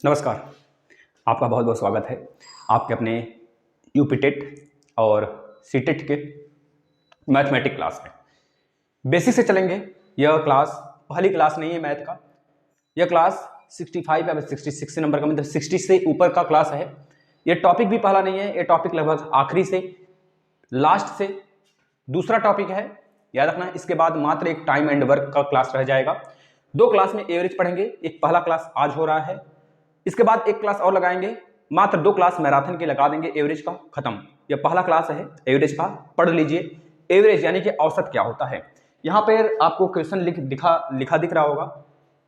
नमस्कार। आपका बहुत बहुत स्वागत है आपके अपने यूपी टेट और सीटेट के मैथमेटिक क्लास में। बेसिक से चलेंगे। यह क्लास पहली क्लास नहीं है मैथ का। यह क्लास 65 या 66 नंबर का, मतलब 60 से ऊपर का क्लास है। यह टॉपिक भी पहला नहीं है, यह टॉपिक लगभग आखिरी से लास्ट से दूसरा टॉपिक है। याद रखना, इसके बाद मात्र एक टाइम एंड वर्क का क्लास रह जाएगा। दो क्लास में एवरेज पढ़ेंगे। एक पहला क्लास आज हो रहा है, इसके बाद एक क्लास और लगाएंगे। मात्र दो क्लास मैराथन के लगा देंगे, एवरेज का खत्म। यह पहला क्लास है एवरेज का, पढ़ लीजिए। एवरेज यानी कि औसत क्या होता है। यहां पर आपको क्वेश्चन लिखा दिख रहा होगा।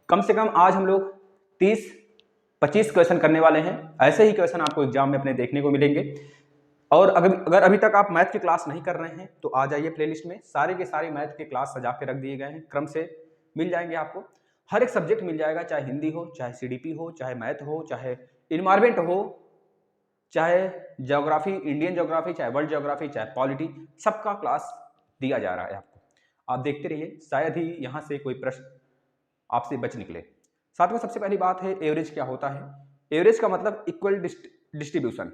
कम से कम आज हम लोग 30-25 क्वेश्चन करने वाले हैं। ऐसे ही क्वेश्चन आपको एग्जाम में अपने देखने को मिलेंगे। और अगर अभी तक आप मैथ की क्लास नहीं कर रहे हैं तो आ जाइए प्लेलिस्ट में। सारे के सारे मैथ के क्लास सजा के रख दिए गए हैं, क्रम से मिल जाएंगे आपको। हर एक सब्जेक्ट मिल जाएगा, चाहे हिंदी हो, चाहे सीडीपी हो, चाहे मैथ हो, चाहे इन्वायरमेंट हो, चाहे ज्योग्राफी, इंडियन ज्योग्राफी, चाहे वर्ल्ड ज्योग्राफी, चाहे पॉलिटी, सबका क्लास दिया जा रहा है आपको। आप देखते रहिए, शायद ही यहाँ से कोई प्रश्न आपसे बच निकले। साथ में सबसे पहली बात है, एवरेज क्या होता है। एवरेज का मतलब इक्वल डिस्ट्रीब्यूशन,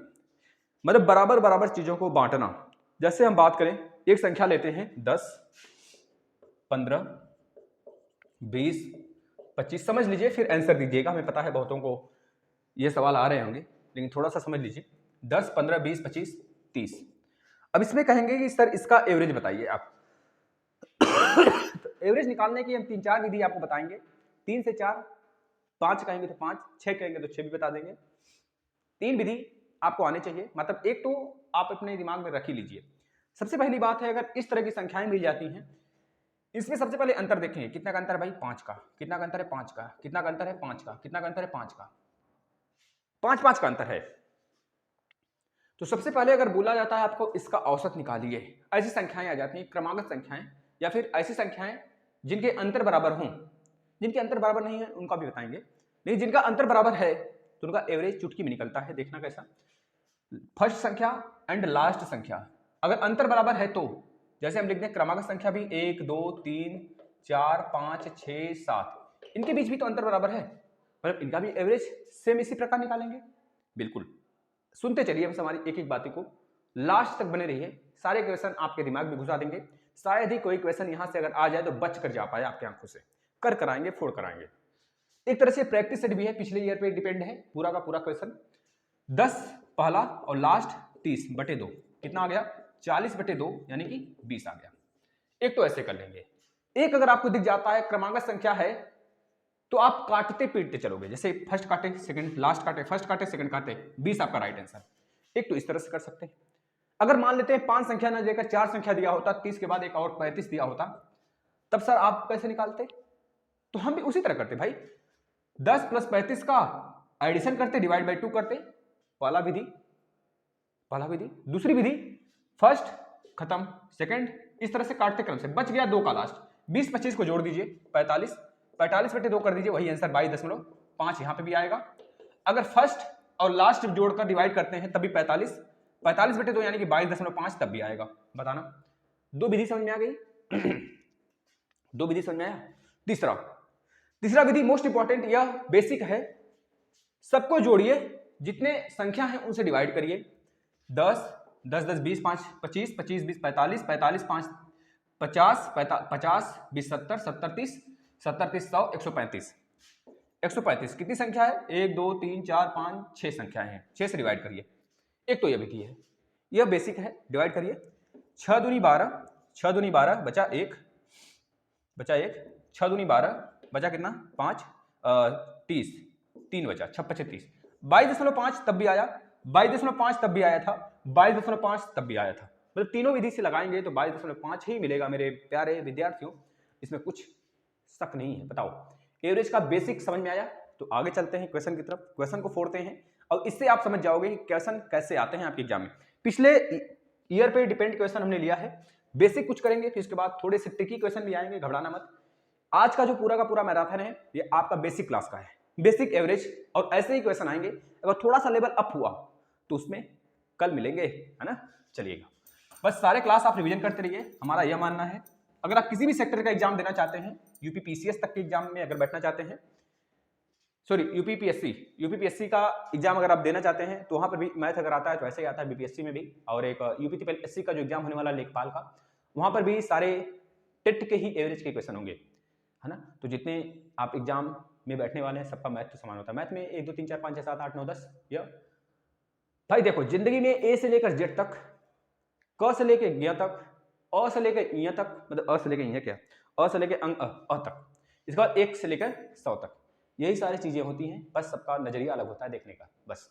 मतलब बराबर बराबर चीजों को बांटना। जैसे हम बात करें, एक संख्या लेते हैं 10, 15, 20, 25, समझ लीजिए, फिर आंसर दीजिएगा। हमें पता है बहुतों को ये सवाल आ रहे होंगे, लेकिन थोड़ा सा समझ लीजिए। 10, 15, 20, 25, 30। अब इसमें कहेंगे कि सर इसका एवरेज बताइए आप। तो एवरेज निकालने की हम 3-4 विधि आपको बताएंगे। 3 से 4, 5 कहेंगे तो 5, 6 कहेंगे तो 6 भी बता देंगे। 3 विधि आपको आने चाहिए, मतलब एक तो आप अपने दिमाग में रख ही लीजिए। सबसे पहली बात है, अगर इस तरह की संख्याएं मिल जाती हैं, इसमें सबसे पहले अंतर देखें। कितना का अंतर है भाई? 5 का। कितना का अंतर है? 5 का। कितना का अंतर है? 5 का। कितना का अंतर है? 5 का। 5-5 का अंतर है। तो सबसे पहले अगर बोला जाता है आपको इसका औसत निकालिए, ऐसी संख्याएं आ जाती हैं, क्रमागत संख्याएं, या फिर ऐसी संख्याएं जिनके अंतर बराबर हों। जिनके अंतर बराबर नहीं है उनका भी बताएंगे, नहीं जिनका अंतर बराबर है तो उनका एवरेज चुटकी में निकलता है। देखना कैसा, फर्स्ट संख्या एंड लास्ट संख्या अगर अंतर बराबर है तो, जैसे हम लिखते हैं क्रमागत संख्या भी 1, 2, 3, 4, 5, 6, 7, इनके बीच भी तो अंतर बराबर है, मतलब इनका भी एवरेज सेम इसी प्रकार निकालेंगे। बिल्कुल सुनते चलिए बस हमारी एक एक बातें को, लास्ट तक बने रहिए। सारे क्वेश्चन आपके दिमाग में घुसा देंगे। शायद ही कोई क्वेश्चन यहां से अगर आ जाए तो बच कर जा पाए आपकी आंखों से, कर कराएंगे, फोड़ कराएंगे। एक तरह से प्रैक्टिस सेट भी है, पिछले ईयर पे डिपेंड है पूरा का पूरा क्वेश्चन। 10 पहला और लास्ट 30/2, कितना आ गया? 40/2 यानी कि 20 आ गया। एक तो ऐसे कर लेंगे। एक अगर आपको दिख जाता है क्रमांगत संख्या है तो आप काटते पीटते चलोगे, जैसे फर्स्ट काटे सेकंड, लास्ट काटे फर्स्ट, काटे सेकंड, काटे 20 आपका राइट आंसर। एक तो इस तरह से कर सकते हैं। अगर मान लेते हैं 5 संख्या ना देकर 4 संख्या दिया होता, 30 के बाद एक और 35 दिया होता, तब सर आप कैसे निकालते? तो हम भी उसी तरह करते भाई। 10 + 35 का एडिशन करते, डिवाइड बाई 2 करते। पहला विधि। दूसरी विधि, फर्स्ट खत्म, सेकंड, इस तरह से काटते क्रम से। बच गया 2 का लास्ट। 20-25 को जोड़ दीजिए, 45, 45/2 कर दीजिए, वही आंसर 22.5 यहां पे भी आएगा। अगर फर्स्ट और लास्ट जोड़कर डिवाइड करते हैं तभी 45, 45/2 यानी कि 22.5 तब भी आएगा। बताना, दो विधि समझ में आ गई? दो विधि समझ में आया? तीसरा विधि मोस्ट इंपॉर्टेंट, यह बेसिक है। सबको जोड़िए, जितने संख्या है उनसे डिवाइड करिए। 10, 10, 10, 20, 5, 25, 25, 20, 45, 45, 5, 50, 50, 20, 70, 70, 30, 70, 30, 100, 135। 135 कितनी संख्या है? 1, 2, 3, 4, 5, 6 संख्याएं हैं, 6 से डिवाइड करिए। एक तो यह विधि है, यह बेसिक है। डिवाइड करिए, 6 दूनी 12, 6 दूनी 12 बचा 1, 6 दूनी 12 बचा कितना? 5, 30, 3 बचा, 6 × 30, 22.5 तब भी आया, 22.5 तब भी आया था, 22.5 तब भी आया था। मतलब तीनों विधि से लगाएंगे तो 22.5 ही मिलेगा मेरे प्यारे विद्यार्थियों, इसमें कुछ शक नहीं है। बताओ, एवरेज का बेसिक समझ में आया? तो आगे चलते हैं क्वेश्चन की तरफ। क्वेश्चन को फोड़ते हैं और इससे आप समझ जाओगे कि क्वेश्चन कैसे आते हैं आपके एग्जाम में। पिछले ईयर पे डिपेंड क्वेश्चन हमने लिया है। बेसिक कुछ करेंगे, फिर उसके बाद थोड़े से ट्रिकी क्वेश्चन भी आएंगे, घबराना मत। आज का जो पूरा का पूरा मैराथन है ये आपका बेसिक क्लास का है, बेसिक एवरेज, और ऐसे ही क्वेश्चन आएंगे। अगर थोड़ा सा लेवल अप हुआ तो उसमें कल मिलेंगे, है ना? चलिएगा, बस सारे क्लास आप रिवीजन करते रहिए, हमारा यह मानना है। अगर आप किसी भी सेक्टर का एग्जाम देना चाहते हैं, यूपी पीसीएस तक के एग्जाम में अगर बैठना चाहते हैं, सॉरी यूपीपीएससी का एग्जाम अगर आप देना चाहते हैं तो वहाँ पर भी मैथ अगर आता है तो ऐसे ही आता है बीपीएससी में भी, और एक यूपीपीएससी का जो एग्जाम होने वाला लेखपाल का, वहाँ पर भी सारे टेट के ही एवरेज के क्वेश्चन होंगे, है ना। तो जितने आप एग्जाम में बैठने वाले हैं सबका मैथ तो समान होता है। मैथ में 1 2 3 4 5 6 7 8 9 10 या भाई देखो, जिंदगी में ए से लेकर जेड तक, क से लेकर ग तक, अ से लेकर इ तक, मतलब अ से लेकर इ क्या, अ से लेकर अंग अ तक, इसके बाद 1 से लेकर 100 तक, यही सारी चीजें होती हैं, बस सबका नजरिया अलग होता है देखने का। बस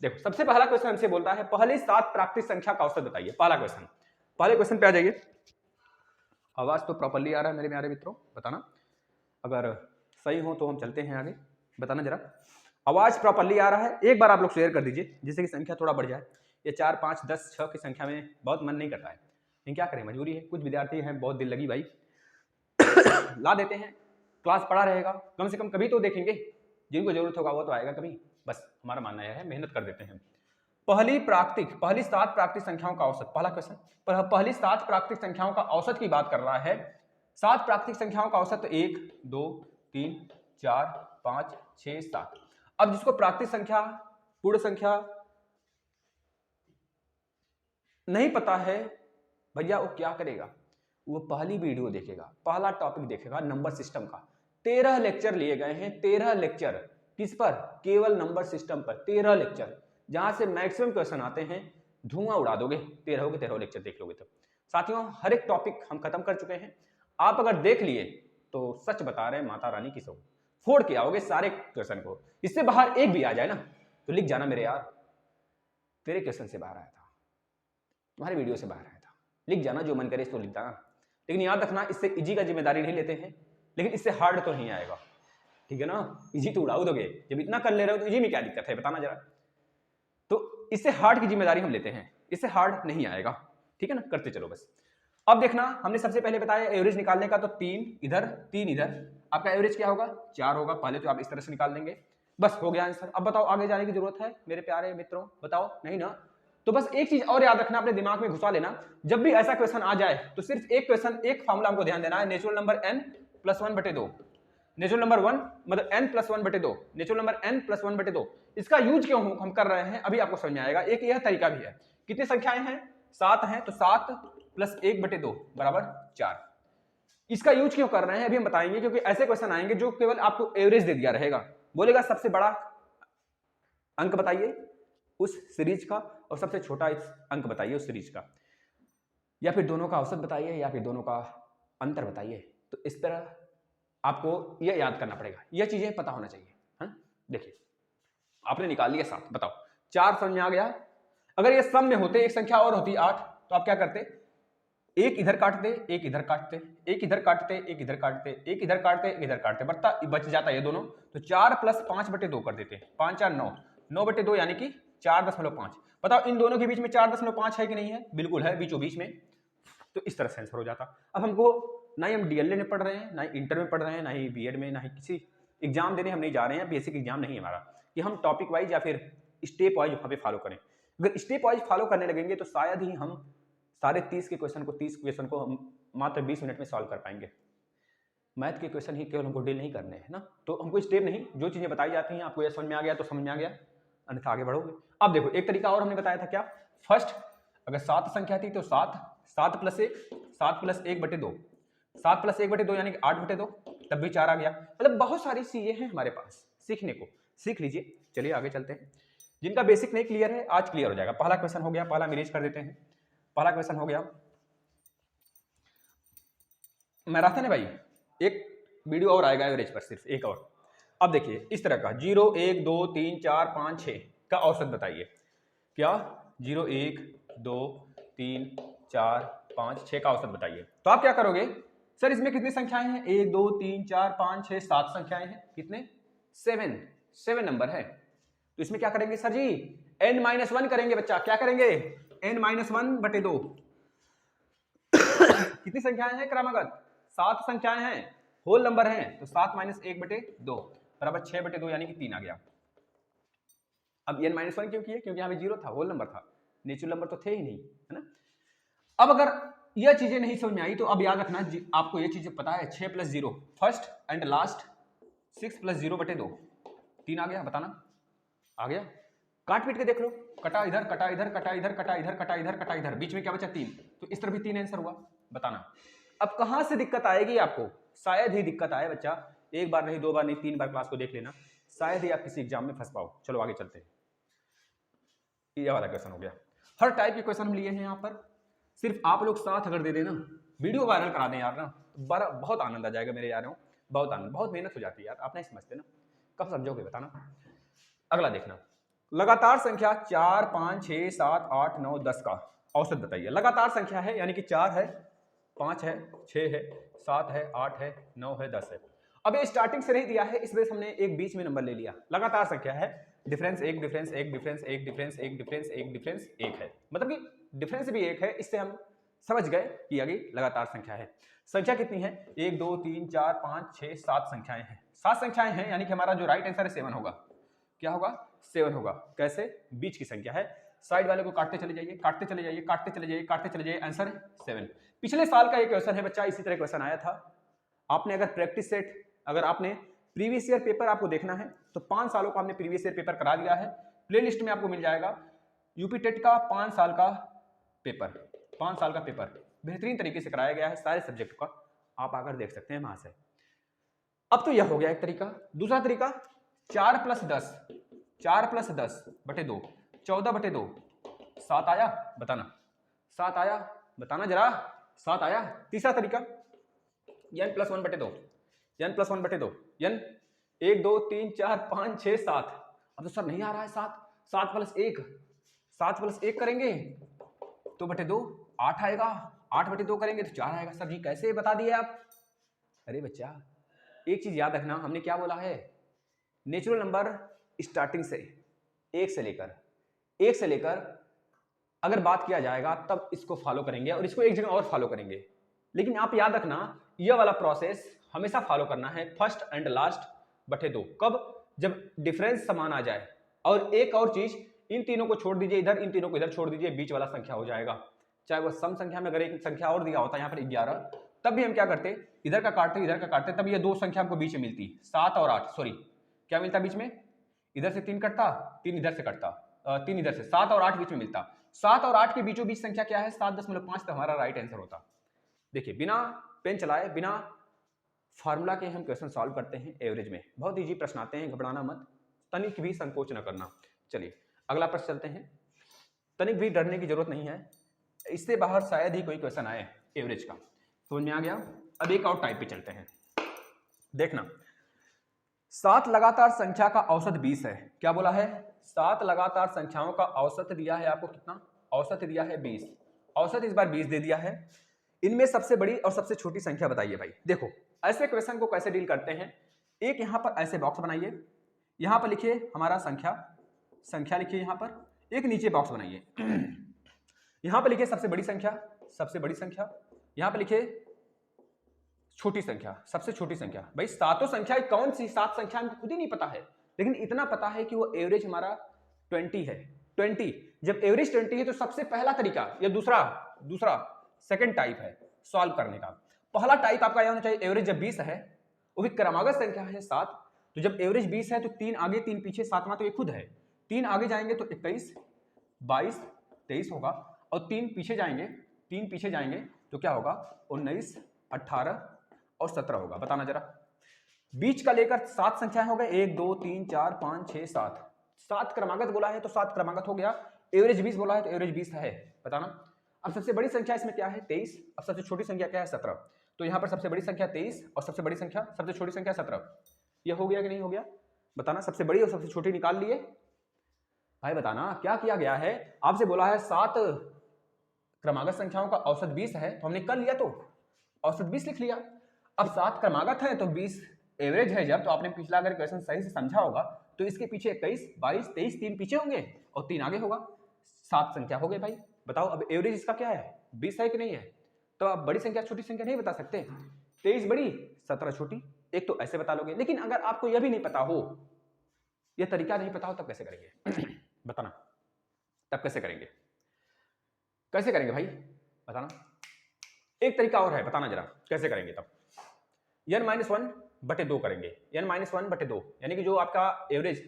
देखो, सबसे पहला क्वेश्चन हमसे बोलता है पहली 7 प्राकृतिक संख्या का औसत बताइए। पहला क्वेश्चन, पहले क्वेश्चन पे आ जाइए। आवाज तो प्रॉपर्ली आ रहा है मेरे प्यारे मित्रों, बताना अगर सही हो तो हम चलते हैं आगे, बताना जरा आवाज प्रॉपर्ली आ रहा है। एक बार आप लोग शेयर कर दीजिए जिससे कि संख्या थोड़ा बढ़ जाए। ये 4 5 10 6 की संख्या में बहुत मन नहीं करता है, लेकिन क्या करें, मजबूरी है। कुछ विद्यार्थी हैं बहुत दिल लगी भाई ला देते हैं, क्लास पढ़ा रहेगा, कम से कम कभी तो देखेंगे, जिनको जरूरत होगा वो तो आएगा कभी। बस हमारा मानना यह है, मेहनत कर देते हैं। पहली 7 प्राकृतिक संख्याओं का औसत, पहला क्वेश्चन, पहली 7 प्राकृतिक संख्याओं का औसत की बात कर रहा है। 7 प्राकृतिक संख्याओं का औसत 1 2 3 4 5 6 7। अब जिसको प्राकृतिक संख्या, पूर्ण संख्या नहीं पता है भैया, वो क्या करेगा, वो पहली वीडियो देखेगा, पहला टॉपिक देखेगा नंबर सिस्टम का। 13 लेक्चर लिए गए हैं, 13 लेक्चर किस पर, केवल नंबर सिस्टम पर 13 लेक्चर, जहां से मैक्सिमम क्वेश्चन आते हैं, धुआं उड़ा दोगे 13 के 13 लेक्चर देख लोगे। तो साथियों हर एक टॉपिक हम खत्म कर चुके हैं, आप अगर देख लिए तो सच बता रहे हैं माता रानी की सौ, फोड़ के आओगे सारे क्वेश्चन को। इससे बाहर एक भी आ जाए ना तो लिख जाना मेरे यार, तेरे क्वेश्चन से बाहर आया था, तुम्हारे वीडियो से बाहर आया था, लिख जाना, जो मन करे इसको लिख जाना। लेकिन याद रखना, इससे इजी का जिम्मेदारी नहीं लेते हैं, लेकिन इससे हार्ड तो नहीं आएगा, ठीक है ना। इजी तो उड़ाऊ दोगे, जब इतना कर ले रहे हो तो इजी में क्या दिक्कत है, बताना जरा। तो इससे हार्ड की जिम्मेदारी हम लेते हैं, इससे हार्ड नहीं आएगा, ठीक है ना, करते चलो बस। अब देखना, हमने सबसे पहले बताया एवरेज निकालने का, तो 3 इधर 3 इधर, आपका एवरेज क्या होगा 4 होगा। पहले तो आप इस तरह से निकाल लेंगे, बस हो गया आंसर। अब बताओ आगे जाने की जरूरत है मेरे प्यारे मित्रों, बताओ नहीं ना। तो बस एक चीज और याद रखना, अपने दिमाग में घुसा लेना, जब भी ऐसा क्वेश्चन आ जाए तो सिर्फ एक क्वेश्चन, एक फॉर्मूला हमको ध्यान देना है, natural number n + 1/2, natural number 1 मतलब n + 1/2, नेचुरल नंबर n + 1/2। इसका यूज क्यों हम कर रहे हैं अभी आपको समझ में आएगा। एक यह तरीका भी है, कितनी संख्याएं हैं 7 हैं, तो 7 + 1/2 = 4। इसका यूज क्यों कर रहे हैं अभी हम बताएंगे, क्योंकि ऐसे क्वेश्चन आएंगे जो केवल आपको एवरेज दे दिया रहेगा, बोलेगा सबसे बड़ा अंक बताइए उस सीरीज का और सबसे छोटा अंक बताइए उस सीरीज का, या फिर दोनों का औसत बताइए, या फिर दोनों का अंतर बताइए। तो इस तरह आपको यह याद करना पड़ेगा, यह चीजें पता होना चाहिए, है। देखिए आपने निकाल लिया 7, बताओ 4 समझ में आ गया। अगर ये सम में होते, एक संख्या और होती 8, तो आप क्या करते, एक इधर काटते, एक इधर काटते, एक इधर काटते, एक इधर काटते, एक इधर काटते, एक इधर काटते, बच जाता ये दोनों, तो 4 + 5/2 कर देते, 5 4 9, 9/2 यानी कि 4.5। बताओ इन दोनों के बीच में 4.5 है कि नहीं है, बिल्कुल है, बीचों बीच में। तो इस तरह से आंसर हो जाता। अब हमको ना ही हम डीएलएड में पढ़ रहे हैं, ना ही इंटर में पढ़ रहे हैं, ना ही बीएड में, ना ही किसी एग्जाम देने हम नहीं जा रहे हैं, बेसिक एग्जाम नहीं है हमारा, कि हम टॉपिक वाइज या फिर स्टेप वाइज वहाँ पे फॉलो करें। अगर स्टेप वाइज फॉलो करने लगेंगे तो शायद ही हम सारे 30 क्वेश्चन को हम मात्र 20 मिनट में सॉल्व कर पाएंगे। मैथ के क्वेश्चन ही केवल हमको डील नहीं करने हैं ना, तो हमको स्टेप नहीं, जो चीजें बताई जाती हैं आपको यह समझ में आ गया तो समझ में आ गया, अन्यथा आगे बढ़ोगे। अब देखो एक तरीका और हमने बताया था, क्या, फर्स्ट अगर 7 संख्या थी तो 7 + 1 7 + 1/2, 7 + 1/2 यानी कि 8/2, तब भी 4 आ गया। मतलब बहुत सारी चीजें हैं हमारे पास सीखने को, सीख लीजिए। चलिए आगे चलते हैं, जिनका बेसिक नहीं क्लियर है आज क्लियर हो जाएगा। पहला क्वेश्चन हो गया, पहला हम इरेज कर देते हैं, पहला क्वेश्चन हो गया। मैराथन है भाई, एक वीडियो और आएगा एवरेज पर, सिर्फ एक और। अब देखिए इस तरह का 0 1 2 3 4 5 6 का औसत बताइए। क्या 0 1 2 3 4 5 6 का औसत बताइए। तो आप क्या करोगे, सर इसमें कितनी संख्याएं हैं, 1 2 3 4 5 6 7 संख्याएं हैं, कितने 7 नंबर है। तो इसमें क्या करेंगे सर जी, n-1 करेंगे बच्चा, क्या करेंगे n-1/2। कितनी संख्याएं हैं क्रमागत, 7 संख्याएं हैं, होल नंबर हैं, तो 7 - 1/2 = 6/2 यानी कि 3 आ गया। अब n-1 क्यों किए, क्योंकि यहाँ पे 0 था, होल नंबर था, नेचुरल नंबर तो थे ही नहीं, है ना। अब अगर यह चीजें नहीं समझ में आई तो अब याद रखना, आपको ये चीजें पता है, 6 + 0 फर्स्ट एंड लास्ट, 6 + 0/2, 3 आ गया, बताना आ गया। काट पीट के देख लो, कटा इधर कटा इधर कटा इधर कटा इधर कटा इधर कटा इधर, बीच में क्या बचा 3, तो इस तरफ भी 3 आंसर हुआ, बताना। अब कहां से दिक्कत आएगी आपको, शायद ही दिक्कत आए बच्चा, एक बार नहीं, 2 बार नहीं, 3 बार क्लास को देख लेना, शायद ही आप किसी एग्जाम में फंस पाओ। चलो आगे चलते हैं, ये वाला क्वेश्चन हो गया। हर टाइप के क्वेश्चन हम लिए हैं यहाँ पर, सिर्फ आप लोग साथ अगर दे देना, वीडियो वायरल करा दें यार ना, तो बड़ा बहुत आनंद आ जाएगा मेरे यारों, बहुत आनंद, बहुत मेहनत हो जाती है यार, आप नहीं समझते ना, कब समझोगे बताना। अगला देखना, लगातार संख्या 4 5 6 7 8 9 10 का औसत बताइए। लगातार संख्या है यानी कि 4 है, 5 है, 6 है, 7 है, 8 है, 9 है, 10 है। अब ये स्टार्टिंग से नहीं दिया है, इस वजह से हमने एक बीच में नंबर ले लिया। लगातार संख्या है, डिफरेंस एक डिफरेंस एक डिफरेंस एक डिफरेंस एक डिफरेंस एक डिफरेंस एक है, मतलब कि डिफरेंस भी एक है, इससे हम समझ गए कि आगे लगातार संख्या है। संख्या कितनी है, 1 2 3 4 5 6 7 संख्याएं हैं, 7 संख्याएं हैं, यानी कि हमारा जो राइट आंसर है 7 होगा। क्या होगा, 7 होगा। कैसे, बीच की संख्या है, साइड वाले को काटते चले जाइए, काटते चले जाइए, काटते चले जाइए, काटते चले जाइए, आंसर है 7। पिछले साल का एक क्वेश्चन है बच्चा, इसी तरह क्वेश्चन आया था। आपने अगर प्रैक्टिस सेट, अगर आपने प्रीवियस ईयर पेपर आपको देखना है तो 5 सालों का हमने प्रीवियस ईयर पेपर करा दिया है, प्लेलिस्ट में आपको मिल जाएगा यूपी टेट का 5 साल का पेपर, 5 साल का पेपर बेहतरीन तरीके से कराया गया है, सारे सब्जेक्ट का आप आकर देख सकते हैं वहां से। अब तो यह हो गया एक तरीका। दूसरा तरीका, 4 + 10, 4 + 10 बटे 2, 14 बटे 2, 7 आया, बताना 7 आया, बताना जरा 7 आया। तीसरा तरीका, n + 1 बटे 2, n + 1 बटे 2, n 1 2 3 4 5 6 7। अब तो सर नहीं आ रहा है 7, 7 + 1, 7 + 1 करेंगे तो बटे 2 8 आएगा, 8 बटे 2 करेंगे तो 4 आएगा। सर जी कैसे बता दिए आप? अरे बच्चा एक चीज याद रखना, हमने क्या बोला है, नेचुरल नंबर स्टार्टिंग से 1 से लेकर अगर बात किया जाएगा तब इसको फॉलो करेंगे और इसको एक जगह और फॉलो करेंगे। लेकिन आप याद रखना यह वाला प्रोसेस हमेशा फॉलो करना है, फर्स्ट एंड लास्ट बटे 2। कब? जब डिफरेंस समान आ जाए। और एक और चीज, इन तीनों को छोड़ दीजिए इधर, इन तीनों को इधर छोड़ दीजिए, बीच वाला संख्या हो जाएगा। चाहे वह सम संख्या में अगर एक संख्या और दिया होता है यहाँ पर 11, तब भी हम क्या करते, इधर का काटते इधर का काटते, तब ये 2 संख्या हमको बीच में मिलती, 7 और 8, सॉरी क्या मिलता बीच में, इधर से 3 कटता, 3 इधर से कटता, 3 इधर से, 7 और 8 बीच में मिलता। 7 और 8 के बीचों बीच संख्या क्या है, 7.5, तो हमारा राइट आंसर होता। देखिए बिना पेन चलाए, बिना फार्मूला के हम क्वेश्चन सॉल्व करते हैं एवरेज में, बहुत इजी प्रश्न आते हैं, घबराना मत, तनिक भी संकोच न करना। चलिए अगला प्रश्न चलते हैं, तनिक भी डरने की जरूरत नहीं है, इससे बाहर शायद ही कोई क्वेश्चन आए एवरेज का, समझ में आ गया। अब एक और टाइप पे चलते हैं, देखना 7 लगातार संख्या का औसत 20 है। क्या बोला है, 7 लगातार संख्याओं का औसत दिया है आपको, कितना औसत दिया है 20, औसत इस बार 20 दे दिया है। इनमें सबसे बड़ी और सबसे छोटी संख्या बताइए भाई। देखो ऐसे क्वेश्चन को कैसे डील करते हैं, एक यहां पर ऐसे बॉक्स बनाइए, यहां पर लिखिए हमारा संख्या लिखिए, यहां पर एक नीचे बॉक्स बनाइए, यहां पर लिखिए सबसे बड़ी संख्या, यहां पर लिखिए छोटी संख्या, सबसे छोटी संख्या। भाई सातों संख्या कौन सी 7 संख्या हमको खुद ही नहीं पता है, लेकिन इतना पता है कि वो एवरेज हमारा 20 है। 20 जब एवरेज 20 है तो सबसे पहला तरीका या दूसरा सेकंड टाइप है सॉल्व करने का। पहला टाइप आपका यह होना चाहिए, एवरेज जब 20 है, वो भी क्रमागत संख्या है 7, तो जब एवरेज 20 है तो 3 आगे 3 पीछे, 7वां तो ये खुद है, 3 आगे जाएंगे तो 21 22 23 होगा, और 3 पीछे जाएंगे तो क्या होगा, 19 18 और 17 होगा। बताना जरा, बीच का लेकर 7 संख्याएं हो गए, 1 2 3 4 5 6 7, 7 क्रमागत बोला है तो 7 क्रमागत हो गया, एवरेज 20 बोला है तो एवरेज 20 है। बताना, अब सबसे बड़ी संख्या इसमें क्या है 23, अब सबसे छोटी संख्या क्या है 17, तो यहां पर सबसे बड़ी संख्या 23 और सबसे छोटी संख्या 17, यह हो गया कि नहीं हो गया? बताना, सबसे बड़ी और सबसे छोटी निकाल लिए भाई, बताना क्या किया गया है। आपसे बोला है 7 क्रमागत संख्याओं का औसत 20 है, तो हमने कर लिया, तो औसत 20 लिख लिया। अब 7 क्रमागत है तो 20 एवरेज है, जब तो आपने पिछला अगर क्वेश्चन सही से समझा होगा तो इसके पीछे 21 22 23 3 पीछे होंगे और 3 आगे होगा, 7 संख्या हो गए भाई। बताओ अब एवरेज इसका क्या है, 20 है कि नहीं है? तो आप बड़ी संख्या छोटी संख्या नहीं बता सकते, 23 बड़ी 17 छोटी, एक तो ऐसे बता लोगे। लेकिन अगर आपको यह भी नहीं पता हो, यह तरीका नहीं पता हो, तब कैसे करेंगे? बताना, तब कैसे करेंगे भाई, बताना। एक तरीका और है, बताना जरा कैसे करेंगे तब। n - 1 बटे 2 करेंगे, n-1 बटे 2, यानी कि जो आपका एवरेज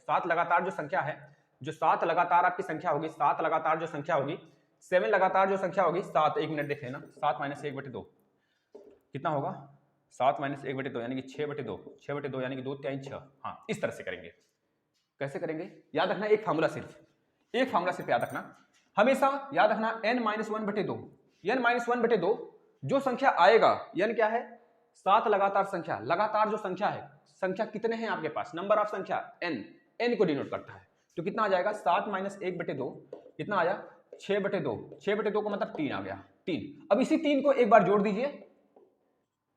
7 लगातार जो संख्या है, जो 7 लगातार आपकी संख्या होगी, 7 लगातार जो संख्या होगी, 7 लगातार जो संख्या होगी, 7, 1 मिनट देख लेना, 7 माइनस 1 बटे 2 कितना होगा, 7 माइनस 1 बटे 2 यानी कि 6 बटे 2, 6 बटे 2 यानी कि 2 3 6। हाँ, इस तरह से करेंगे। कैसे करेंगे, याद रखना एक फार्मूला सिर्फ याद रखना, हमेशा याद रखना n-1 बटे 2, n-1 बटे 2 जो संख्या आएगा, n क्या है, 7 लगातार संख्या, लगातार जो संख्या है, संख्या कितने हैं आपके पास, नंबर ऑफ संख्या n को डिनोट करता है, तो कितना आ जाएगा 7 माइनस 1 बटे 2 कितना आया 6 बटे 2, 6 बटे 2 का मतलब 3 आ गया, 3। अब इसी 3 को एक बार जोड़ दीजिए,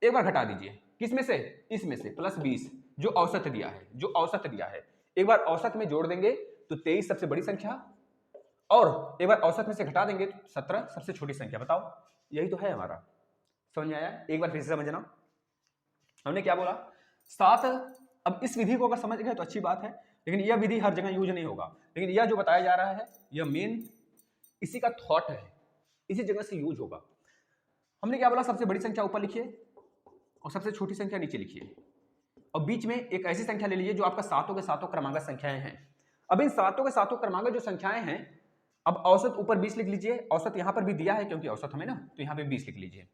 एक बार घटा दीजिए, किसमें से, इसमें से, प्लस 20 जो औसत दिया है, एक बार औसत में जोड़ देंगे तो 23 सबसे बड़ी संख्या, और एक बार औसत में से घटा देंगे तो 17 सबसे छोटी संख्या। बताओ, यही तो है हमारा, समझ में आया, एक बार फिर से समझना, हमने क्या बोला 7। अब इस विधि को अगर समझ गए तो अच्छी बात है, लेकिन यह विधि हर जगह यूज नहीं होगा, लेकिन यह जो बताया जा रहा है यह मेन इसी का थॉट है, इसी जगह से यूज होगा। हमने क्या बोला, सबसे बड़ी संख्या ऊपर लिखिए और सबसे छोटी संख्या नीचे लिखिए, और बीच में एक ऐसी संख्या ले लीजिए जो आपका सातों के सातों क्रमागत संख्याएं हैं। अब इन सातों के सातों क्रमागत जो संख्याएं हैं, अब औसत ऊपर 20 लिख लीजिए, औसत यहां पर भी दिया है क्योंकि औसत हमें ना, तो यहां पे 20 लिख लीजिए।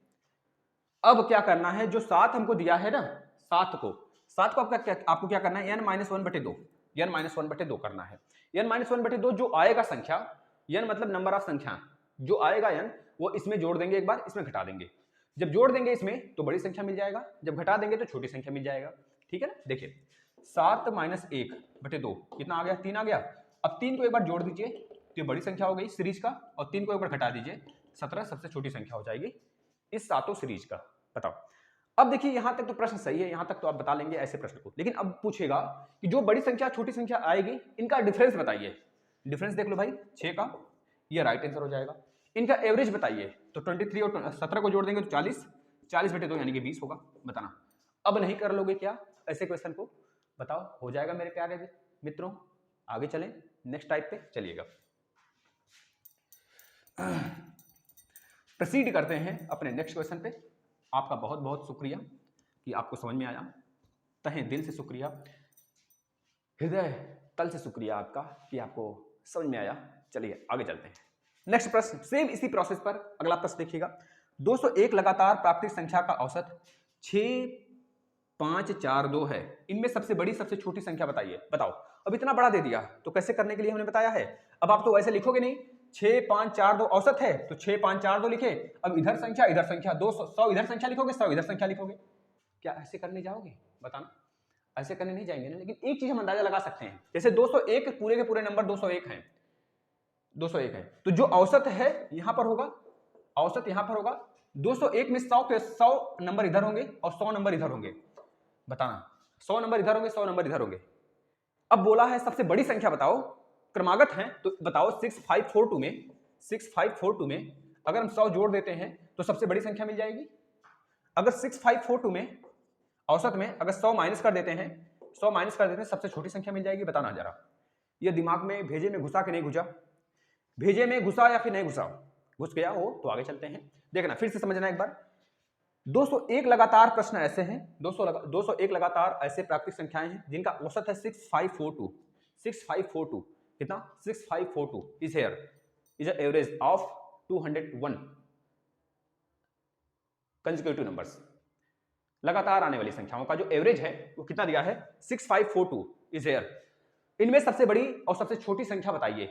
अब क्या करना है, जो 7 हमको दिया है ना, 7 को आपको क्या करना है, n-1 बटे 2, n-1 बटे 2 करना है। n-1 बटे 2 जो आएगा संख्या, n मतलब नंबर ऑफ संख्या, जो आएगा n वो इसमें जोड़ देंगे, एक बार इसमें घटा देंगे, जब जोड़ देंगे इसमें तो बड़ी संख्या मिल जाएगा, जब घटा देंगे तो छोटी संख्या मिल जाएगा, ठीक है ना। देखिए 7 माइनस 1 बटे 2 कितना आ गया, 3 आ गया। अब 3 को एक बार जोड़ दीजिए तो ये बड़ी संख्या हो गई सीरीज का, और 3 को एक बार घटा दीजिए, 17 सबसे छोटी संख्या हो जाएगी इस सातों सीरीज का। बताओ, अब देखिए यहां तक तो प्रश्न सही है, यहां तक तो आप बता लेंगे ऐसे प्रश्न को, लेकिन अब पूछेगा कि जो बड़ी संख्या छोटी संख्या आएगी इनका डिफरेंस बताइए। डिफरेंस देख लो भाई 6 का, ये राइट आंसर हो जाएगा। इनका एवरेज बताइए, तो 23 और 17 को जोड़ देंगे तो 40, 40 बटे 2 यानी कि 20 होगा। बताना, अब नहीं कर लोगे क्या ऐसे क्वेश्चन को, बताओ, हो जाएगा मेरे प्यारे मित्रों। आगे चलें नेक्स्ट टाइप पे, चलिएगा प्रोसीड करते हैं अपने नेक्स्ट क्वेश्चन पे। आपका बहुत बहुत शुक्रिया कि आपको समझ में आया, तहे दिल से शुक्रिया, हृदय तल से शुक्रिया आपका कि आपको समझ में आया। चलिए आगे चलते हैं, नेक्स्ट प्रश्न सेम इसी प्रोसेस पर। अगला प्रश्न देखिएगा, 201 लगातार प्राकृतिक संख्या का औसत 6542 है, इनमें सबसे बड़ी सबसे छोटी संख्या बताइए। बताओ, अब इतना बड़ा दे दिया तो कैसे करने के लिए हमने बताया है। अब आप तो वैसे लिखोगे नहीं, 6542 औसत है तो 6542 लिखे, अब इधर संख्या 200 100 इधर संख्या लिखोगे, 100 इधर संख्या लिखोगे, क्या ऐसे करने जाओगे, बताना। ऐसे करने नहीं जाएंगे ना, लेकिन एक चीज हम अंदाजा लगा सकते हैं, जैसे 201 पूरे के पूरे नंबर 201 हैं, 201 है, तो जो औसत है यहां पर होगा, औसत यहां पर होगा, 201 में 100 के 100 नंबर इधर होंगे और 100 नंबर इधर होंगे। बताना, 100 नंबर इधर होंगे, 100 नंबर इधर होंगे। अब बोला है सबसे बड़ी संख्या बताओ, क्रमागत है तो बताओ 6542 में अगर हम 100 जोड़ देते हैं तो सबसे बड़ी संख्या मिल जाएगी। अगर 6542 में औसत में अगर 100 माइनस कर देते हैं, 100 माइनस कर देते हैं, सबसे छोटी संख्या मिल जाएगी। बताना जरा, ये दिमाग में भेजे में घुसा कि नहीं घुसा, भेजे में घुसा या फिर नहीं घुसा, घुस गया हो तो आगे चलते हैं। देखना फिर से समझना एक बार, 201 लगातार प्रश्न ऐसे हैं, 201 लगातार ऐसे प्राकृतिक संख्याएं हैं जिनका औसत है 6542 कितना, 6542 is here is a average of 201 consecutive numbers. लगातार आने वाली संख्याओं का जो एवरेज है वो कितना दिया है, 6542 इज हियर। इनमें सबसे बड़ी और सबसे छोटी संख्या बताइए।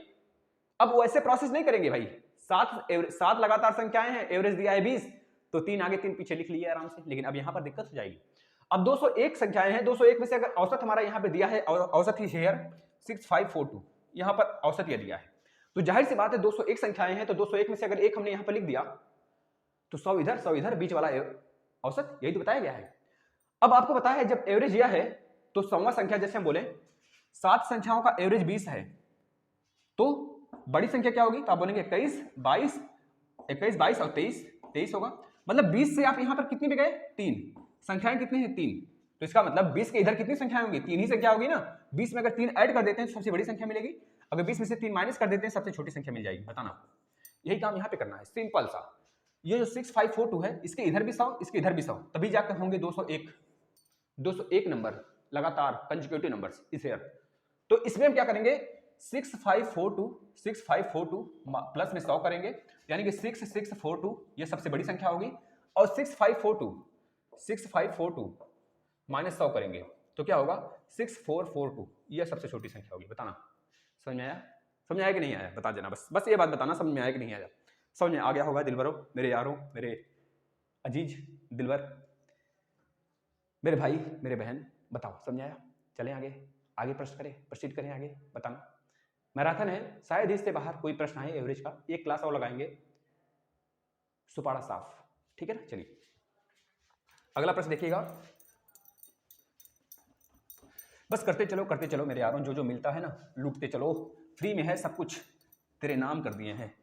अब वो ऐसे प्रोसेस नहीं करेंगे भाई, 7 लगातार संख्याएं हैं, एवरेज दिया है 20, तो 3 आगे 3 पीछे लिख लिए आराम से, लेकिन अब यहां पर दिक्कत हो जाएगी। अब 201 संख्याएं हैं, 201 में से अगर औसत हमारा यहां पे दिया है, औसत ही शेयर 6542, यहां पर औसत यह दिया है, तो जाहिर सी बात है 201 संख्याएं हैं, तो 201 में से अगर एक हमने यहां पर लिख दिया तो 100 इधर, बीच वाला औसत, यही तो बताया गया है। अब आपको पता है जब एवरेज यह है तो 100वां संख्या, जैसे हम बोले 7 संख्याओं का एवरेज 20 है, तो बड़ी संख्या क्या होगी, तो आप बोलेंगे 21 22 और 23 होगा। मतलब 20 से आप यहां पर कितनी पे गए, 3 संख्याएं कितनी है, 3, तो इसका मतलब 20 के इधर कितनी संख्याएं होंगी, 3 ही संख्या होगी ना। 20 में अगर 3 ऐड कर देते हैं तो सबसे बड़ी संख्या मिलेगी, अगर 20 में से 3 माइनस कर देते हैं सबसे छोटी संख्या मिल जाएगी। बताना, यही काम यहां पे करना है, सिंपल सा। ये जो 6542 है, इसके इधर भी 100, इसके इधर भी 100, तभी जाकर होंगे 201। 201 नंबर लगातार कंजिक्यूटिव नंबर्स इस ईयर। तो इसमें हम क्या करेंगे 6542 प्लस में 100 करेंगे, यानी कि 6642 ये सबसे बड़ी संख्या होगी, और 6542 माइनस 100 करेंगे तो क्या होगा 6442, ये सबसे छोटी संख्या होगी। बताना समझ में आया? समझ में आया कि नहीं आया बता देना, बस ये बात बताना समझ में आया कि नहीं आया। समझ में आ गया होगा दिलबरों, मेरे यारों, मेरे अजीज दिलबर, मेरे भाई, मेरे बहन, बताओ समझ आया? चलें आगे प्रश्न करें, प्रोसीड करें आगे। बताना मैराथन है, शायद इससे बाहर कोई प्रश्न आए एवरेज का, एक क्लास और लगाएंगे, सुपाड़ा साफ, ठीक है ना। चलिए अगला प्रश्न देखिएगा। बस करते चलो मेरे यारों, जो जो मिलता है ना लूटते चलो, फ्री में है सब कुछ, तेरे नाम कर दिए हैं,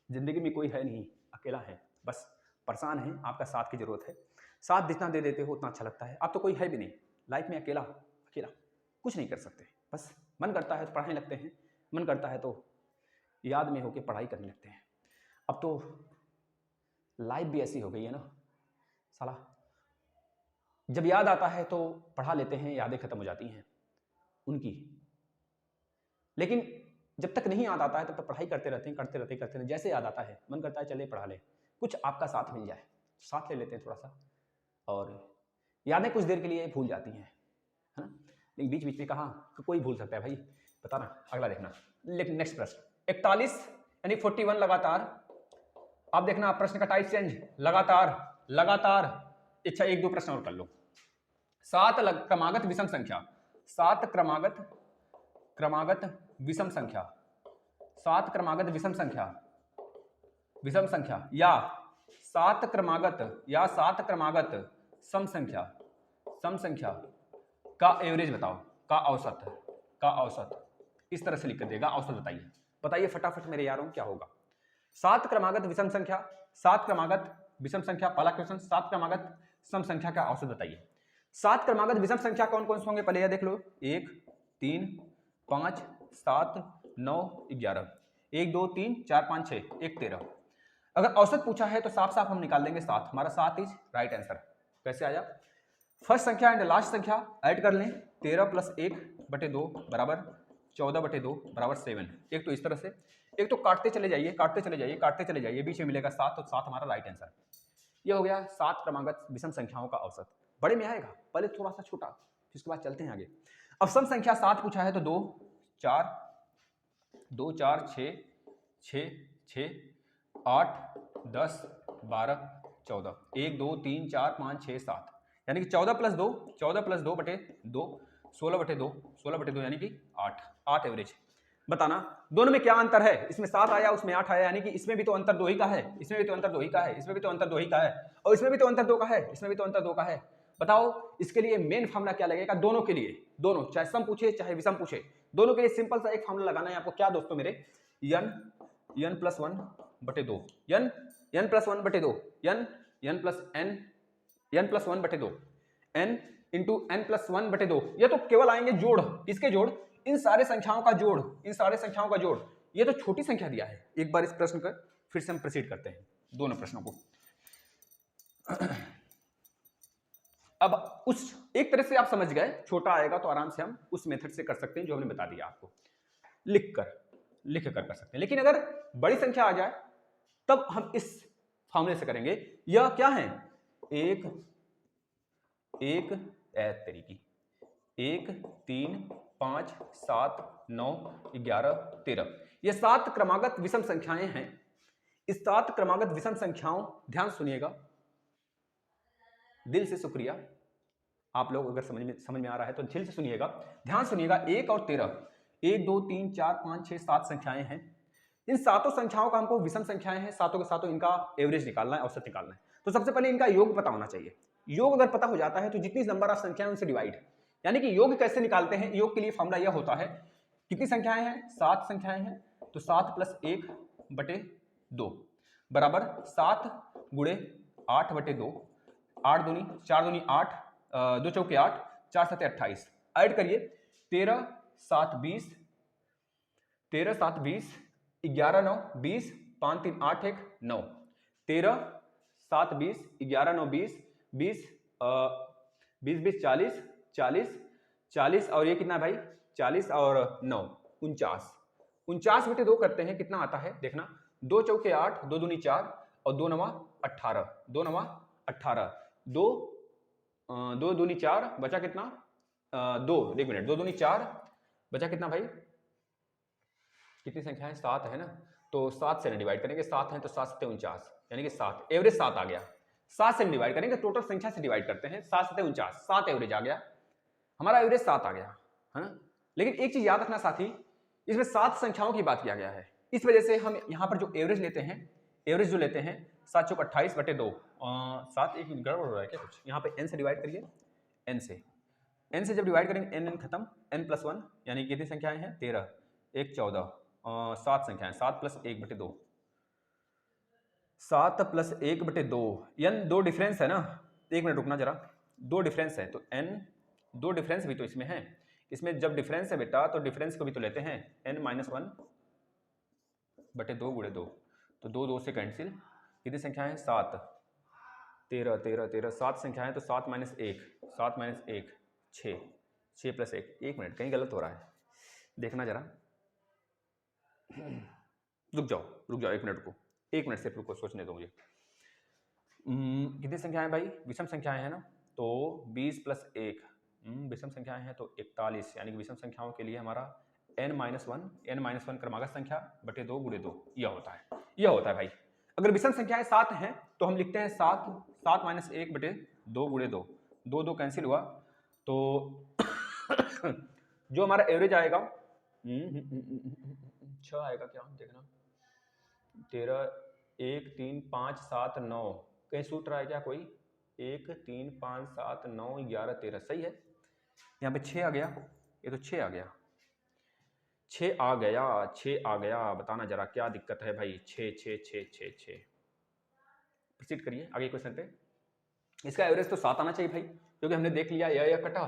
जिंदगी में कोई है नहीं, अकेला है, बस परेशान है, आपका साथ की जरूरत है। साथ जितना दे देते हो उतना अच्छा लगता है। आप तो कोई है भी नहीं लाइफ में, अकेला कुछ नहीं कर सकते, बस मन करता है तो पढ़ाने लगते हैं, मन करता है तो याद में होके पढ़ाई करने लगते हैं। अब तो लाइफ भी ऐसी हो गई है ना साला, जब याद आता है तो पढ़ा लेते हैं, यादें खत्म हो जाती हैं उनकी, लेकिन जब तक नहीं याद आता है तब तक पढ़ाई करते रहते हैं। जैसे याद आता है मन करता है चले पढ़ा ले, कुछ आपका साथ मिल जाए, साथ ले लेते हैं थोड़ा सा, और यादें कुछ देर के लिए भूल जाती हैं, है ना। लेकिन बीच बीच में कहाँ कोई भूल सकता है भाई, बताना। अगला देखना, लेकिन नेक्स्ट प्रश्न 41 यानी 41 लगातार। आप देखना प्रश्न का टाइप चेंज, लगातार। अच्छा 1-2 प्रश्न और कर लो। 7 क्रमागत विषम संख्या, 7 क्रमागत विषम संख्या, 7 क्रमागत विषम संख्या या 7 क्रमागत सम संख्या का एवरेज बताओ, का औसत इस तरह से लिख कर देगा। औसत बताइए फटाफट मेरे यारों क्या होगा। 7 क्रमागत विषम संख्या, 7 क्रमागत विषम संख्या, पहला क्वेश्चन। 7 क्रमागत सम संख्या का औसत बताइए। 7 क्रमागत विषम संख्या कौन कौन से होंगे पहले यह देख लो, 1 3 5 7 9 11, 1 2 3 4 5 6 1 13। अगर औसत पूछा है तो साफ साफ हम निकाल देंगे 7, हमारा 7 इज राइट आंसर। कैसे आया? फर्स्ट संख्या एंड लास्ट संख्या ऐड कर लें, 13 + 1/2 बराबर 14/2 बराबर 7। एक तो इस तरह से, एक तो काटते चले जाइए, बीच में मिलेगा 7, तो 7 हमारा राइट आंसर। ये हो गया 7 क्रमागत विषम संख्याओं का औसत। बड़े में आएगा, पहले थोड़ा सा छोटा, जिसके बाद चलते हैं आगे। अब सम संख्या 7 पूछा है तो 2 4 6 6 8 10 12 14, 1 2 3 4 5 6 7, यानी कि 14 + 2 16/2 16/2 यानी कि 8 एवरेज। बताना दोनों में क्या अंतर है, इसमें 7 आया उसमें 8 आया, यानी कि इसमें भी तो अंतर 2 ही का है, इसमें भी तो अंतर 2 ही का है, इसमें भी तो अंतर 2 ही का है, और इसमें भी तो अंतर 2 का है, इसमें भी तो अंतर 2 का है। बताओ इसके लिए मेन फार्मूला क्या लगेगा दोनों के लिए, दोनों चाहे सम पूछे चाहे विषम पूछे, दोनों के लिए सिंपल सा एक फार्मूला लगाना है आपको। क्या दोस्तों मेरे, n + 1/2 n + 1/2 n + 1/2 n × n + 1/2। ये तो केवल आएंगे जोड़, किसके जोड़, इन सारे संख्याओं का जोड़, ये तो छोटी संख्या दिया है। एक बार इस प्रश्न का फिर से हम प्रोसीड करते हैं दोनों प्रश्नों को। अब उस एक तरह से आप समझ गए, छोटा आएगा तो आराम से हम उस मेथड से कर सकते हैं जो हमने बता दिया आपको, लिख कर कर सकते हैं। लेकिन अगर बड़ी संख्या आ जाए तब हम इस फार्मूले से करेंगे। यह क्या है, 1 1 1 3 5 7 9 11 13, ये 7 क्रमागत विषम संख्याएं हैं। इस 7 क्रमागत विषम संख्याओं, ध्यान सुनिएगा, दिल से शुक्रिया, आप लोग अगर समझ में आ रहा है तो दिल से सुनिएगा, ध्यान सुनिएगा। 1 और 13, 1 2 3 4 5 6 7 संख्याएं हैं। इन सातों संख्याओं का हमको विषम संख्याएं हैं, सातों के सातों इनका एवरेज निकालना है, औसत निकालना है। तो सबसे पहले इनका योग पता होना चाहिए। योग अगर पता हो जाता है तो जितनी नंबर ऑफ संख्याएं उनसे डिवाइड, यानी कि योग कैसे निकालते हैं, योग के लिए फॉर्मूला यह होता है, कितनी संख्याएं हैं, 7 संख्याएं हैं, तो 7 + 1/2 बराबर 7 × 8/2, 8 दूनी 4 दूनी 8, 2 चौके 8, 4 7 28, ऐड करिए 13 7 20, 11 9 20, 5 3 8 1 9, 13 7 20 11 9 20 20 20 40 40 और ये कितना है भाई, 40 और 9 49, 49 बटे 2 करते हैं, कितना आता है देखना, 2 चौके 8, 2 दूनी 4 और 2 नवा 18, 2 नवा 18, 2 दूनी 4 बचा कितना, 2, एक मिनट, 2 दूनी 4 बचा कितना भाई, कितनी संख्या है, 7 है ना, तो 7 से डिवाइड करेंगे, 7 है तो 7 7 49, यानी कि 7 एवरेज 7 आ गया, 7 से डिवाइड करेंगे, टोटल संख्या से डिवाइड करते हैं, 7 7 49, 7 एवरेज आ गया, हमारा एवरेज 7 आ गया है ना। लेकिन एक चीज याद रखना साथी, इसमें 7 संख्याओं की बात किया गया है, इस वजह से हम यहाँ पर जो एवरेज लेते हैं, एवरेज जो लेते हैं 7 चौक 28 बटे 2, 7 एक गड़बड़ हो रहा है क्या कुछ, यहाँ पे n से डिवाइड करिए, n से जब डिवाइड करेंगे n खत्म, n+1 यानी कितनी संख्याएं हैं, 13, 1 14, 7 संख्याएं, 7 + 1 बटे 2, 7 + 1 बटे 2, n 2 डिफरेंस है ना, एक मिनट रुकना जरा, 2 डिफरेंस है तो n 2 डिफरेंस भी तो इसमें है, इसमें जब डिफरेंस है बेटा तो डिफरेंस को भी तो लेते हैं, n-1 बटे 2 गुणे 2, तो 2 2 से कैंसिल, कितनी संख्या है, 7, 13 13 13, 7 संख्या है तो 7 - 1, 7 - 1 6, 6 + 1, एक मिनट कहीं गलत हो रहा है, देखना जरा, रुक जाओ 1 मिनट को, 1 मिनट सिर्फ रुको, सोचने दो मुझे। कितनी संख्याएं भाई, विषम संख्याएं हैं ना, तो 20 + 1, विषम संख्याएं हैं तो 41, यानी कि विषम संख्याओं के लिए हमारा n-1 क्रमागत संख्या बटे 2 गुणे 2, यह होता है भाई। अगर विषम संख्याएं 7 हैं तो हम लिखते हैं 7 - 1 बटे 2 गुणे 2, 2 2 कैंसिल हुआ, तो जो हमारा एवरेज आएगा 6 आएगा क्या, देखना, 13 1 3 5 7 9, कहीं सूत्र है क्या कोई, 1 3 5 7 9 11 13, सही है, यहाँ पे 6 आ गया, ये तो 6 आ गया, 6 आ गया, बताना जरा क्या दिक्कत है भाई, 6 6 6 6 6, प्रोसीड करिए आगे क्वेश्चन पे। इसका एवरेज तो 7 आना चाहिए भाई, क्योंकि हमने देख लिया यह कटा,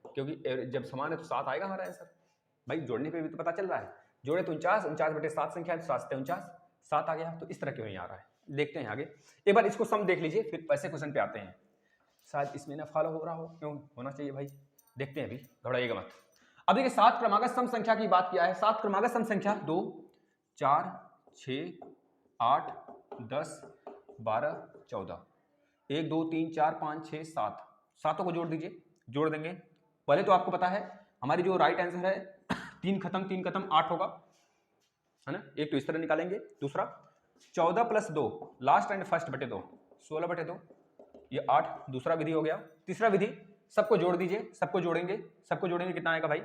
क्योंकि जब समान है तो 7 आएगा हमारा आंसर भाई, जोड़ने पे भी तो पता चल रहा है, जोड़े तो 49 बटे 7 संख्या है तो 7 49, 7 आ गया, तो इस तरह क्यों नहीं आ रहा है, देखते हैं आगे, एक बार इसको सम देख लीजिए, फिर पैसे क्वेश्चन पे आते हैं, शायद इसमें ना फॉलो हो रहा हो, क्यों होना चाहिए भाई, देखते हैं, अभी घबराइएगा मत। अब देखिए 7 क्रमागत सम संख्या की बात किया है, 7 क्रमागत सम संख्या 2 4 6 8 10 12 14, 1 2 3 4 5 6 7, सातों को जोड़ दीजिए, जोड़ देंगे, पहले तो आपको पता है हमारी जो राइट आंसर है 3 खत्म 8 होगा, है ना, एक तो इस तरह निकालेंगे, दूसरा 14 + 2 लास्ट एंड फर्स्ट बटे 2, 16 बटे 2, ये 8 दूसरा विधि हो गया, तीसरा विधि सबको जोड़ दीजिए, सबको जोड़ेंगे कितना आएगा भाई,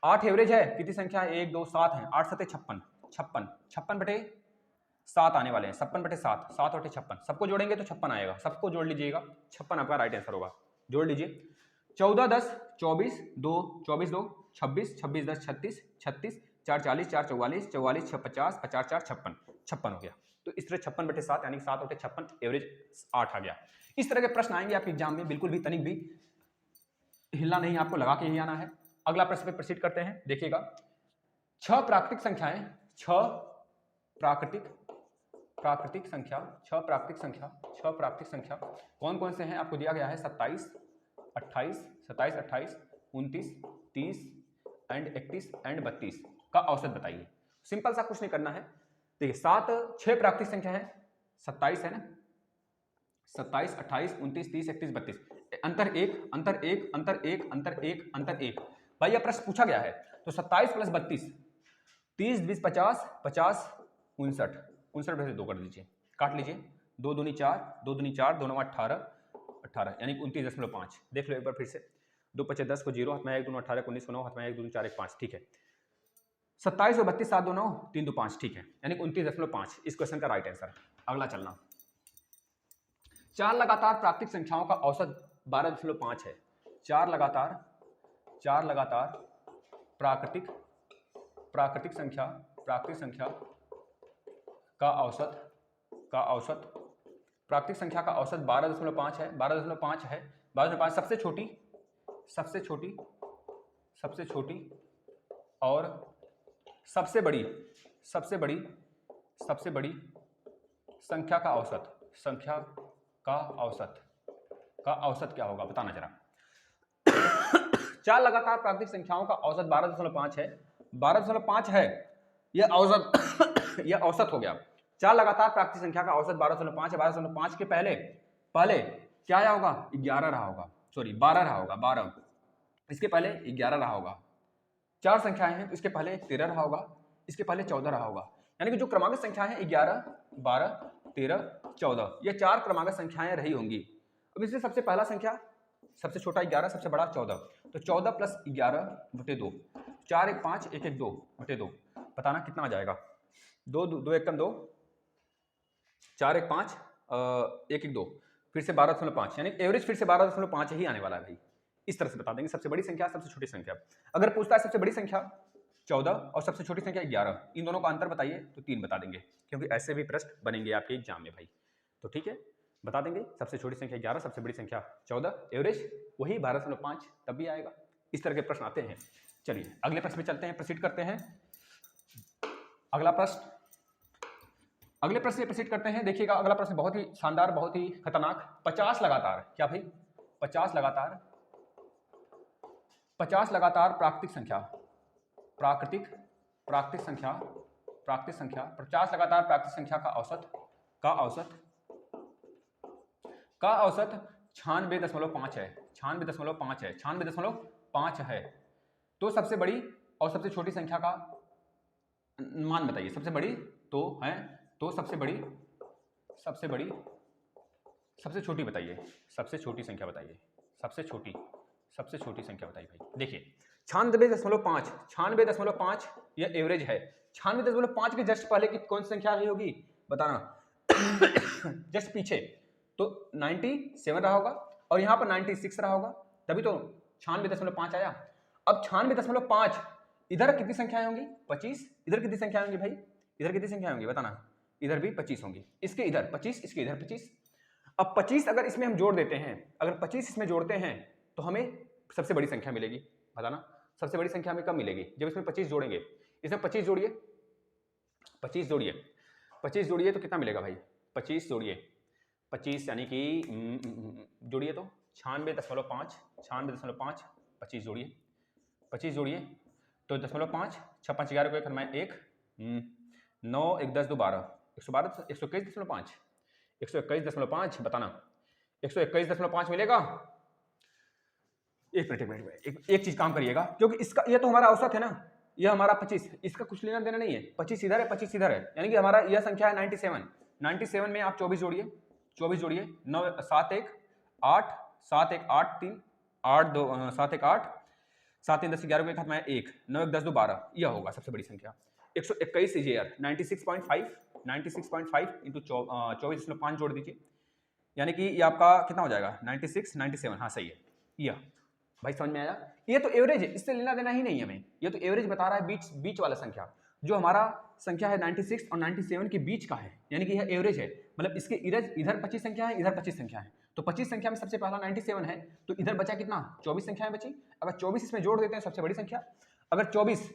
8 एवरेज है, कितनी संख्या है, 1 2 7 है, 8 7 56, 56 बटे 7 आने वाले हैं, 56 बटे 7, 7 बटे 56, सबको जोड़ेंगे तो 56 आएगा, सबको जोड़ लीजिएगा, 56 आपका राइट आंसर होगा, जोड़ लीजिए, 14 10 24 2 24 2 26 26 10 36 36 4 40 4 44 44 6 50 50 4 56 56 हो गया, तो इस तरह 56 बटे 7 यानी 7 बटे 56 एवरेज 8 आ गया। इस तरह के प्रश्न आएंगे आपके एग्जाम में, बिल्कुल भी तनिक भी हिलना नहीं, आपको लगा के ही आना है। अगला प्रश्न पे प्रोसीड करते हैं, देखिएगा, 6 प्राकृतिक संख्याएं, 6 प्राकृतिक संख्या कौन कौन से हैं आपको दिया गया है, 27 28 29 30 एंड 31 एंड 32 का औसत बताइए। सिंपल सा कुछ नहीं करना है, देखिए 6 प्राकृतिक संख्या है, 27 है ना, 27 28 29 30 31 32, अंतर एक भाई, यह प्रश्न पूछा गया है, तो 27 + 32 30 20 50 50 59 59 में से 2 कर दीजिए, काट लीजिए, 2 दूनी 4 2 दूनी 4 2 9 18 यानी 29.5, देख लो एक बार फिर से, 2 5 10 को 0 हाथ में 1 2 18 19 को 9 हाथ में 1 2 4 1 5, ठीक है, 27 और 32 7 2 9 3 2 5, ठीक है, यानी 29.5 इस क्वेश्चन का राइट आंसर। अगला चलना, 4 लगातार प्राकृतिक संख्याओं का औसत 12.5 है, 4 लगातार प्राकृतिक संख्या का औसत प्राकृतिक संख्या का औसत 12.5 है, 12.5 है, 12.5 सबसे छोटी और सबसे बड़ी संख्या का औसत क्या होगा, बताना जरा। चार लगातार प्राकृतिक संख्याओं का औसत 12.5 है। 12.5 है, यह औसत यह औसत हो गया। चार लगातार प्राकृतिक संख्या का औसत 12.5 है। 12.5 के पहले पहले क्या आया होगा? 11 रहा होगा, सॉरी 12 रहा होगा, 12। इसके पहले 11 रहा होगा। चार संख्याएं हैं तो इसके पहले 13 रहा होगा, इसके पहले 14 रहा होगा। यानी कि जो क्रमागत संख्याएं हैं 11, 12, 13, 14, ये चार क्रमागत संख्याएं रही होंगी। अब इसमें सबसे पहला संख्या, सबसे छोटा 11, सबसे बड़ा 14, तो 14 प्लस 11/2, 4 1 5, 1 1 2/2, बताना कितना आ जाएगा? 2 2 1 2, 4 1 5, 1 1 2, फिर से 12.5, यानी एवरेज फिर से 12.5 ही आने वाला है भाई। इस तरह से बता देंगे सबसे बड़ी संख्या, सबसे छोटी संख्या। अगर पूछता है सबसे बड़ी संख्या 14 और सबसे छोटी संख्या 11, इन दोनों का अंतर बताइए, तो 3 बता देंगे, क्योंकि ऐसे भी प्रश्न बनेंगे आपके एग्जाम में भाई। तो ठीक है, बता देंगे सबसे छोटी संख्या 11, सबसे बड़ी संख्या 14, एवरेज वही 12.5, तब भी आएगा। इस तरह के प्रश्न आते हैं। चलिए अगले प्रश्न में चलते हैं, प्रोसीड करते हैं। अगला प्रश्न प्रोसीड करते हैं। देखिएगा अगला प्रश्न बहुत ही शानदार, बहुत ही खतरनाक। 50 लगातार, क्या भाई? 50 लगातार प्राकृतिक संख्या 50 लगातार प्राकृतिक संख्या का औसत 96.5 है। 96.5 है। तो सबसे बड़ी और सबसे छोटी संख्या का मान बताइए। सबसे बड़ी तो है, तो सबसे छोटी बताइए। सबसे छोटी संख्या बताइए। सबसे छोटी संख्या बताइए भाई। देखिए 96.5 यह एवरेज है। 96.5 के जस्ट पहले की कौन सी संख्या रही होगी बताना? जस्ट पीछे तो 97 रहा होगा और यहाँ पर 96 रहा होगा, तभी तो 96.5 आया। अब 96.5 इधर कितनी संख्याएं होंगी? 25। इधर कितनी संख्या होंगी भाई? इधर कितनी संख्या होंगी बताना? इधर भी 25 होंगी। इसके इधर 25, इसके इधर 25। अब 25 अगर इसमें हम जोड़ देते हैं, अगर 25 इसमें जोड़ते हैं तो हमें सबसे बड़ी संख्या मिलेगी। बताना सबसे बड़ी संख्या हमें कब मिलेगी? जब इसमें 25 जोड़ेंगे। इसमें 25 जोड़िए, 25 जोड़िए तो कितना मिलेगा भाई? 25 जोड़िए, 25 यानी कि जोड़िए तो 96.5, 25 जोड़िए, 25 जोड़िए तो 0.5, 6 5 11 को 1, 9 1 10 2 12, 121.5, 121.5 बताना 121.5 मिलेगा। एक मिनट एक चीज काम करिएगा, क्योंकि इसका ये तो हमारा औसत है ना, ये हमारा 25, इसका कुछ लेना देना नहीं है। 25 इधर है, 25 इधर है, यानी कि हमारा यह संख्या है 97। 97 में आप 24 जोड़िए, 9 7 1 8 7 1 8 3 8 2 7 1 8 7 3 10 11 को 1 हाथ में 1, 9 1 10 2 12, यह होगा सबसे बड़ी संख्या। 121 ईयर 96.5 इंटू 24.5 जोड़ दीजिए, यानी कि ये आपका कितना हो जाएगा? 96 97, हाँ सही है। यह भाई समझ में आया? ये तो एवरेज है, इससे लेना देना ही नहीं हमें। ये तो एवरेज बता रहा है, बीच वाला संख्या जो हमारा संख्या है 96 और 97 के बीच का है, यानी कि यह एवरेज है। मतलब इसके इधर 25 संख्या है, इधर 25 संख्या है, तो 25 संख्या में सबसे पहला 97 है, तो इधर बचा कितना? 24 संख्याएं बची। अगर 24 इसमें जोड़ देते हैं सबसे बड़ी संख्या, अगर 24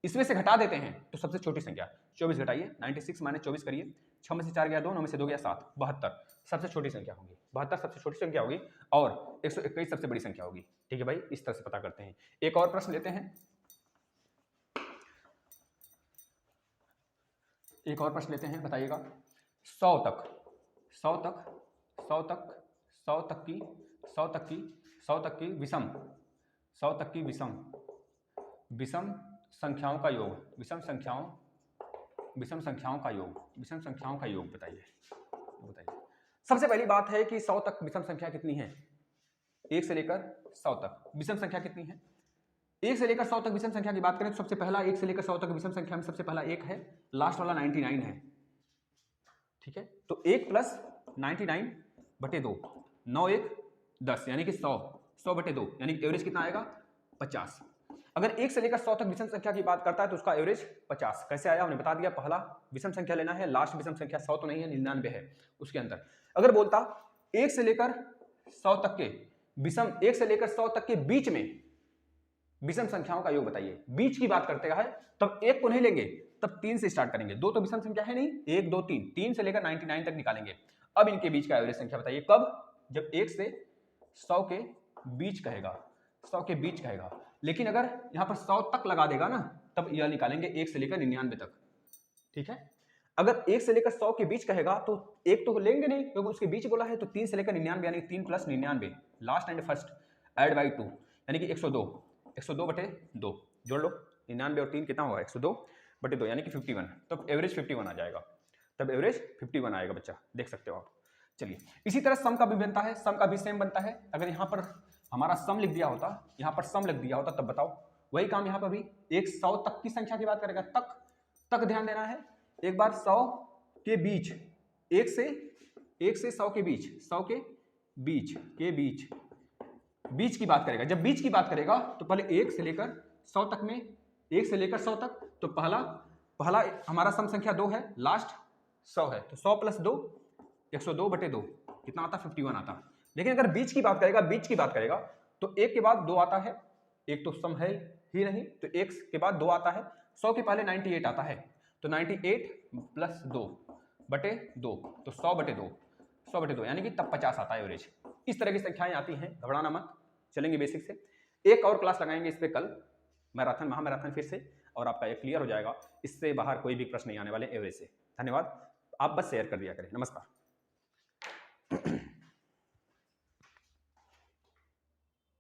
इसमें से घटा देते हैं तो सबसे छोटी संख्या। 24 घटाइए, 96 माइनस 24 करिए, 6 में से 4 गया 2, 9 में से 2 गया 7, 72 सबसे छोटी संख्या होगी। 72 सबसे छोटी संख्या होगी और 121 सबसे बड़ी संख्या होगी। ठीक है भाई, इस तरह से पता करते हैं। एक और प्रश्न लेते हैं, बताइएगा। 100 तक की विषम संख्याओं का योग, विषम संख्याओं का योग बताइए। सबसे पहली बात है कि 100 तक विषम संख्या कितनी है? 1 से लेकर 100 तक विषम संख्या कितनी है? 1 से लेकर 100 तक विषम संख्या की बात करें तो सबसे पहला 1 से लेकर 100 तक विषम संख्या में सबसे पहला 1 है, लास्ट वाला 99 है। ठीक है, तो 1 प्लस 99/2, 9 1 10, यानी कि 100/2, यानी कि एवरेज कितना आएगा? 50। अगर 1 से लेकर 100 तक विषम संख्या की बात करता है तो उसका एवरेज 50। कैसे आया हमने बता दिया, पहला विषम संख्या लेना है, लास्ट विषम संख्या 100 तो नहीं है, 99 है उसके अंदर। अगर बोलता 1 से लेकर 100 तक के विषम, 1 से लेकर 100 तक के बीच में विषम संख्याओं का योग बताइए। बीच की बात करते हैं तब 1 को नहीं लेंगे, तब 3 से स्टार्ट करेंगे। 2 तो विषम संख्या है नहीं, 1 2 3, 3 से लेकर 99 तक निकालेंगे। अब इनके बीच का एवरेज संख्या बताइए। कब? जब 1 से 100 के बीच कहेगा, 100 के बीच कहेगा, लेकिन अगर यहाँ पर 100 तक लगा देगा ना, तब यह निकालेंगे 1 से लेकर 99 तक। ठीक है, अगर 1 से लेकर 100 के बीच कहेगा तो एक तो लेंगे नहीं क्योंकि उसके बीच बोला है, तो 3 से लेकर 99 यानी 3 + 99 last and first aid by 2 यानी कि 102, 102/2 जोड़ लो, 99 और 3 कितना होगा 102/2 यानी कि 51, तब एवरेज 51 आ जाएगा, तब एवरेज 51 आएगा बच्चा, देख सकते हो आप। चलिए इसी तरह सम का भी बनता है, सम का भी सेम बनता है। अगर यहाँ पर हमारा सम लिख दिया होता, यहाँ पर सम लिख दिया होता, तब बताओ वही काम यहाँ पर भी, एक 100 तक की संख्या की बात करेगा, तक ध्यान देना है। एक बार 100 के बीच, 1 से 100 के बीच, 100 के बीच की बात करेगा। जब बीच की बात करेगा तो पहले 1 से लेकर 100 तक में, 1 से लेकर 100 तक, तो पहला हमारा सम संख्या 2 है, लास्ट 100 है, तो 100 + 2 102/2 कितना आता, 51 आता। लेकिन अगर बीच की बात करेगा तो 1 के बाद 2 आता है, एक तो सम है ही नहीं, तो 1 के बाद 2 आता है, 100 के पहले 98 आता है, तो 98 + 2/2 तो 100/2 यानी कि तब 50 आता है एवरेज। इस तरह की संख्याएं आती हैं, घबराना मत, चलेंगे बेसिक से। एक और क्लास लगाएंगे इस पे कल, मैराथन महामैराथन फिर से, और आपका ये क्लियर हो जाएगा, इससे बाहर कोई भी प्रश्न नहीं आने वाले एवरेज से। धन्यवाद, आप बस शेयर कर दिया करें। नमस्कार।